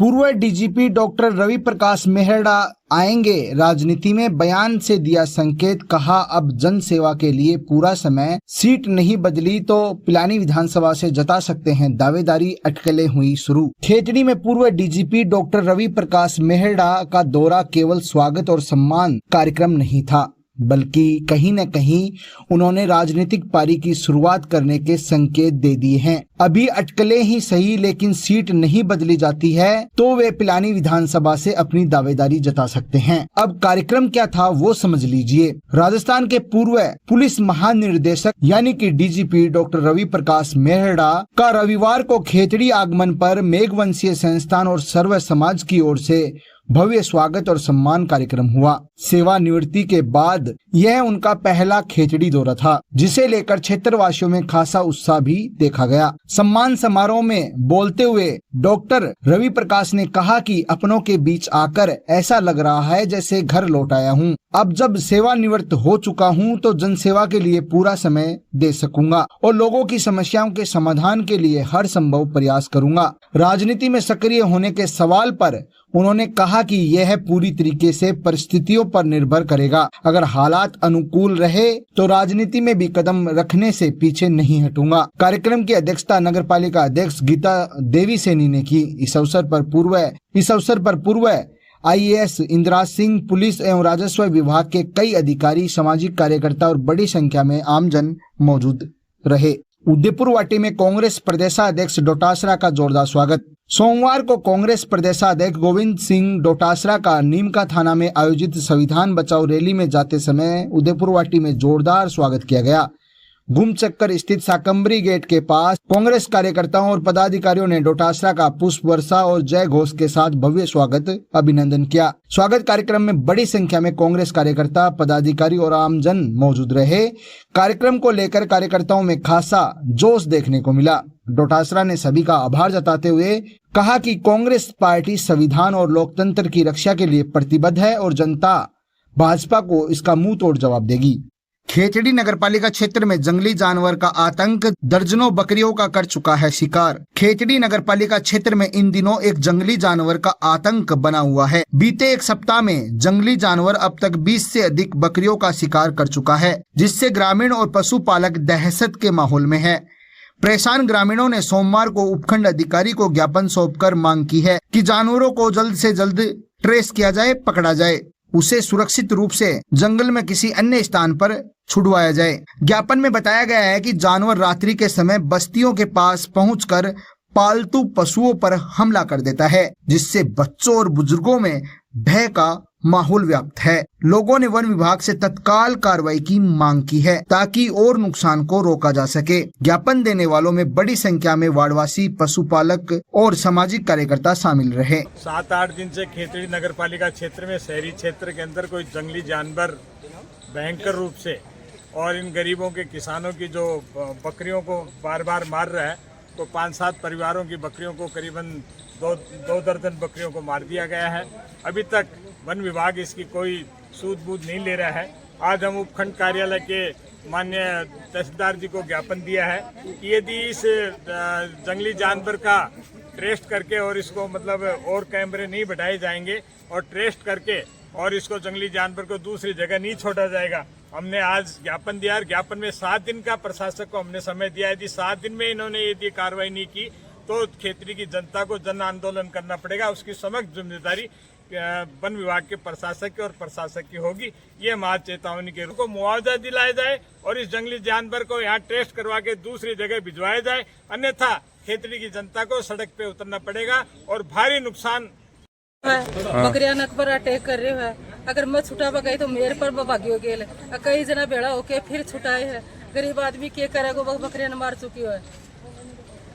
पूर्व DGP doctor Ravi Prakash Mehra आएंगे राजनीति में, बयान से दिया संकेत। कहा अब जन सेवा के लिए पूरा समय, सीट नहीं बदली तो पिलानी विधानसभा से जता सकते हैं दावेदारी। अटकलें हुई शुरू। खेतड़ी में पूर्व डीजीपी डॉक्टर रवि प्रकाश मेहरा का दौरा केवल स्वागत और सम्मान कार्यक्रम नहीं था, बल्कि कहीं न कहीं उन्होंने राजनीतिक पारी की शुरुआत करने के संकेत दे दिए हैं। अभी अटकलें ही सही, लेकिन सीट नहीं बदली जाती है तो वे पिलानी विधानसभा से अपनी दावेदारी जता सकते हैं। अब कार्यक्रम क्या था वो समझ लीजिए। राजस्थान के पूर्व पुलिस महानिर्देशक यानी कि डीजीपी डॉक्टर रवि प्रकाश मेहरा का रविवार को खेतड़ी आगमन पर मेघवंशीय संस्थान और सर्व समाज की ओर से भव्य स्वागत और सम्मान कार्यक्रम हुआ। सेवानिवृत्ति के बाद यह उनका पहला खेतड़ी दौरा था, जिसे लेकर क्षेत्रवासियों में खासा उत्साह भी देखा गया। सम्मान समारोह में बोलते हुए डॉक्टर रवि प्रकाश ने कहा कि अपनों के बीच आकर ऐसा लग रहा है जैसे घर लौट आया हूँ। अब जब सेवानिवृत्त हो चुका हूँ तो जनसेवा के लिए पूरा समय दे सकूंगा और लोगों की समस्याओं के समाधान के लिए हर संभव प्रयास करूंगा। राजनीति में सक्रिय होने के सवाल पर उन्होंने कहा कि यह पूरी तरीके से परिस्थितियों पर निर्भर करेगा। अगर हालात अनुकूल रहे तो राजनीति में भी कदम रखने से पीछे नहीं हटूंगा। कार्यक्रम की अध्यक्षता नगर पालिका अध्यक्ष गीता देवी सैनी ने की। इस अवसर पर पूर्व आईएएस इंदिरा सिंह, पुलिस एवं राजस्व विभाग के कई अधिकारी, सामाजिक कार्यकर्ता और बड़ी संख्या में आमजन मौजूद रहे। उदयपुर वाटी में कांग्रेस प्रदेशाध्यक्ष डोटासरा का जोरदार स्वागत। सोमवार को कांग्रेस प्रदेशाध्यक्ष गोविंद सिंह डोटासरा का नीमका थाना में आयोजित संविधान बचाओ रैली में जाते समय उदयपुर वाटी में जोरदार स्वागत किया गया। घुमचक्कर स्थित साकंबरी गेट के पास कांग्रेस कार्यकर्ताओं और पदाधिकारियों ने डोटासरा का पुष्प वर्षा और जय घोष के साथ भव्य स्वागत अभिनंदन किया। स्वागत कार्यक्रम में बड़ी संख्या में कांग्रेस कार्यकर्ता, पदाधिकारी और आमजन मौजूद रहे। कार्यक्रम को लेकर कार्यकर्ताओं में खासा जोश देखने को मिला। डोटासरा ने सभी का आभार जताते हुए कहा कि कांग्रेस पार्टी संविधान और लोकतंत्र की रक्षा के लिए प्रतिबद्ध है और जनता भाजपा को इसका मुंह तोड़ जवाब देगी। खेतड़ी नगरपालिका क्षेत्र में जंगली जानवर का आतंक, दर्जनों बकरियों का कर चुका है शिकार। खेतड़ी नगरपालिका क्षेत्र में इन दिनों एक जंगली जानवर का आतंक बना हुआ है। बीते एक सप्ताह में जंगली जानवर अब तक 20 से अधिक बकरियों का शिकार कर चुका है, जिससे ग्रामीण और पशुपालक दहशत के माहौल में है। परेशान ग्रामीणों ने सोमवार को उपखंड अधिकारी को ज्ञापन सौंपकर मांग की है कि जानवरों को जल्द से जल्द ट्रेस किया जाए, पकड़ा जाए, उसे सुरक्षित रूप से जंगल में किसी अन्य स्थान पर छुड़वाया जाए। ज्ञापन में बताया गया है कि जानवर रात्रि के समय बस्तियों के पास पहुंचकर पालतू पशुओं पर हमला कर देता है, जिससे बच्चों और बुजुर्गों में भय का माहौल व्याप्त है। लोगों ने वन विभाग से तत्काल कार्रवाई की मांग की है ताकि और नुकसान को रोका जा सके। ज्ञापन देने वालों में बड़ी संख्या में वार्डवासी, पशुपालक और सामाजिक कार्यकर्ता शामिल रहे। 7-8 दिन से खेतड़ी नगर पालिका क्षेत्र में, शहरी क्षेत्र के अंदर कोई जंगली जानवर भयंकर रूप से और इन गरीबों के, किसानों की जो बकरियों को बार बार मार रहा है, तो 5-7 परिवारों की बकरियों को, करीबन 2 दर्जन बकरियों को मार दिया गया है। अभी तक वन विभाग इसकी कोई सूझबूझ नहीं ले रहा है। आज हम उपखंड कार्यालय के माननीय तहसीलदार जी को ज्ञापन दिया है कि यदि इस जंगली जानवर का ट्रेस्ट करके और इसको मतलब और कैमरे नहीं बढ़ाए जाएंगे और ट्रेस्ट करके और इसको जंगली जानवर को दूसरी जगह नहीं छोड़ा जाएगा। हमने आज ज्ञापन दिया है। ज्ञापन में 7 दिन का प्रशासक को हमने समय दिया है। यदि 7 दिन में इन्होंने यदि कार्रवाई नहीं की तो खेतड़ी की जनता को जन आंदोलन करना पड़ेगा। उसकी समग्र जिम्मेदारी वन विभाग के प्रशासक और प्रशासक की होगी। ये हमारी चेतावनी के रूप को मुआवजा दिलाया जाए और इस जंगली जानवर को यहाँ टेस्ट करवा के दूसरी जगह भिजवाया जाए, अन्यथा खेतड़ी की जनता को सड़क पे उतरना पड़ेगा और भारी नुकसान। बकरिया नक पर अटैक कर रहे है। अगर मैं छुटा गई तो मेरे पर भाग्यो गेल, कई जना बेड़ा होके फिर छुटाए है। गरीब आदमी क्या करेगा, बकरिया ने मार चुकी है।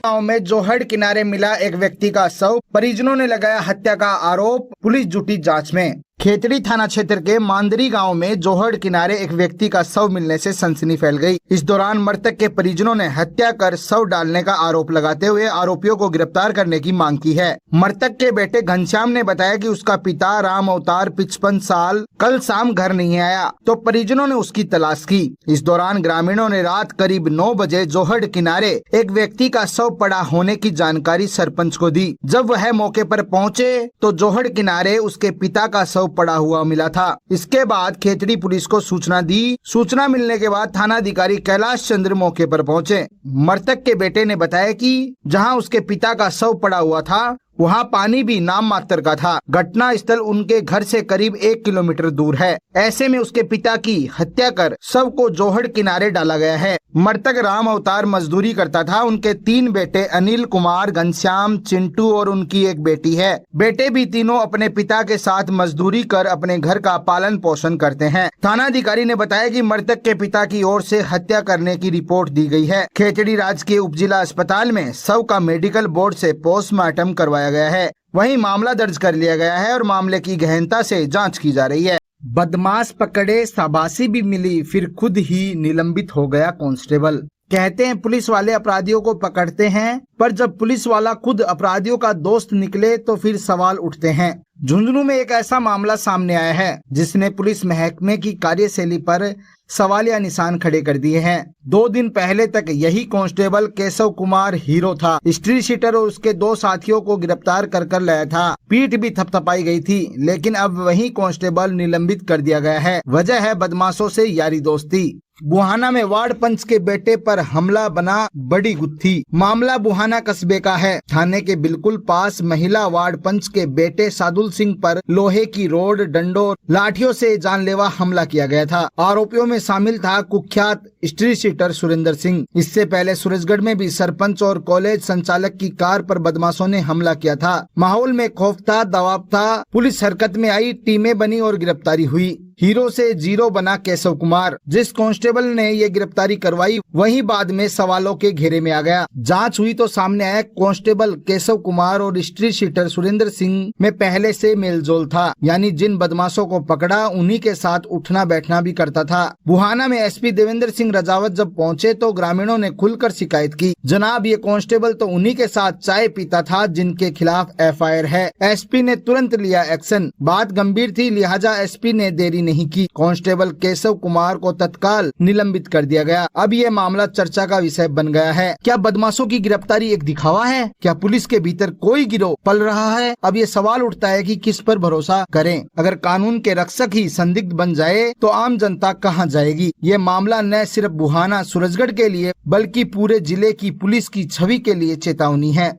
गांव में जोहड़ किनारे मिला एक व्यक्ति का शव, परिजनों ने लगाया हत्या का आरोप, पुलिस जुटी जांच में। खेतड़ी थाना क्षेत्र के मांदरी गांव में जोहड़ किनारे एक व्यक्ति का शव मिलने से सनसनी फैल गई। इस दौरान मृतक के परिजनों ने हत्या कर शव डालने का आरोप लगाते हुए आरोपियों को गिरफ्तार करने की मांग की है। मृतक के बेटे घनश्याम ने बताया कि उसका पिता राम अवतार 55 साल कल शाम घर नहीं आया तो परिजनों ने उसकी तलाश की। इस दौरान ग्रामीणों ने रात करीब 9 बजे जोहड़ किनारे एक व्यक्ति का शव पड़ा होने की जानकारी सरपंच को दी। जब वह मौके पर पहुंचे तो जोहड़ किनारे उसके पिता का शव पड़ा हुआ मिला था। इसके बाद खेतड़ी पुलिस को सूचना दी। सूचना मिलने के बाद थानाधिकारी कैलाश चंद्र मौके पर पहुंचे। मृतक के बेटे ने बताया कि जहां उसके पिता का शव पड़ा हुआ था वहां पानी भी नाम मात्र का था। घटना स्थल उनके घर से करीब 1 किलोमीटर दूर है। ऐसे में उसके पिता की हत्या कर शव को जोहड़ किनारे डाला गया है। मृतक राम अवतार मजदूरी करता था। उनके 3 बेटे अनिल कुमार, घनश्याम, चिंटू और उनकी एक बेटी है। बेटे भी तीनों अपने पिता के साथ मजदूरी कर अपने घर का पालन पोषण करते हैं। थानाधिकारी ने बताया कि मृतक के पिता की ओर से हत्या करने की रिपोर्ट दी गई है। खेतड़ी राजकीय उपजिला अस्पताल में शव का मेडिकल बोर्ड से पोस्टमार्टम करवाया गया है। वहीं मामला दर्ज कर लिया गया है और मामले की गहनता से जांच की जा रही है। बदमाश पकड़े, शाबाशी भी मिली, फिर खुद ही निलंबित हो गया कांस्टेबल। कहते हैं पुलिस वाले अपराधियों को पकड़ते हैं, पर जब पुलिस वाला खुद अपराधियों का दोस्त निकले तो फिर सवाल उठते हैं। झुंझुनू में एक ऐसा मामला सामने आया है जिसने पुलिस महकमे की कार्यशैली पर सवालिया निशान खड़े कर दिए हैं। 2 दिन पहले तक यही कांस्टेबल केशव कुमार हीरो था। स्ट्रीट शीटर और उसके 2 साथियों को गिरफ्तार कर लाया था। पीठ भी थपथपाई गई थी, लेकिन अब वही कांस्टेबल निलंबित कर दिया गया है। वजह है बदमाशों से यारी दोस्ती। बुहाना में वार्ड पंच के बेटे पर हमला बना बड़ी गुत्थी। मामला बुहाना कस्बे का है। थाने के बिल्कुल पास महिला वार्ड पंच के बेटे सादुल सिंह पर लोहे की रोड, डंडों, लाठियों से जानलेवा हमला किया गया था। आरोपियों में शामिल था कुख्यात स्ट्रीट शीटर सुरेंद्र सिंह। इससे पहले सूरजगढ़ में भी सरपंच और कॉलेज संचालक की कार पर बदमाशों ने हमला किया था। माहौल में खौफ था, दबाव था। पुलिस हरकत में आई, टीमें बनी और गिरफ्तारी हुई। हीरो से जीरो बना केशव कुमार। जिस कांस्टेबल ने ये गिरफ्तारी करवाई वही बाद में सवालों के घेरे में आ गया। जांच हुई तो सामने आया कांस्टेबल केशव कुमार और स्ट्रीट शीटर सुरेंद्र सिंह में पहले से मेलजोल था, यानी जिन बदमाशों को पकड़ा उन्हीं के साथ उठना बैठना भी करता था। बुहाना में एसपी देवेंद्र सिंह रजावत जब पहुंचे तो ग्रामीणों ने खुलकर शिकायत की। जनाब, ये कांस्टेबल तो उन्हीं के साथ चाय पीता था जिनके खिलाफ एफआईआर है। एसपी ने तुरंत लिया एक्शन। बात गंभीर थी, लिहाजा एसपी ने देरी नहीं की। कांस्टेबल केशव कुमार को तत्काल निलंबित कर दिया गया। अब ये मामला चर्चा का विषय बन गया है। क्या बदमाशों की गिरफ्तारी एक दिखावा है? क्या पुलिस के भीतर कोई गिरोह पल रहा है? अब ये सवाल उठता है कि किस पर भरोसा करें। अगर कानून के रक्षक ही संदिग्ध बन जाए तो आम जनता कहां जाएगी? ये मामला न सिर्फ बुहाना सूरजगढ़ के लिए बल्कि पूरे जिले की पुलिस की छवि के लिए चेतावनी है।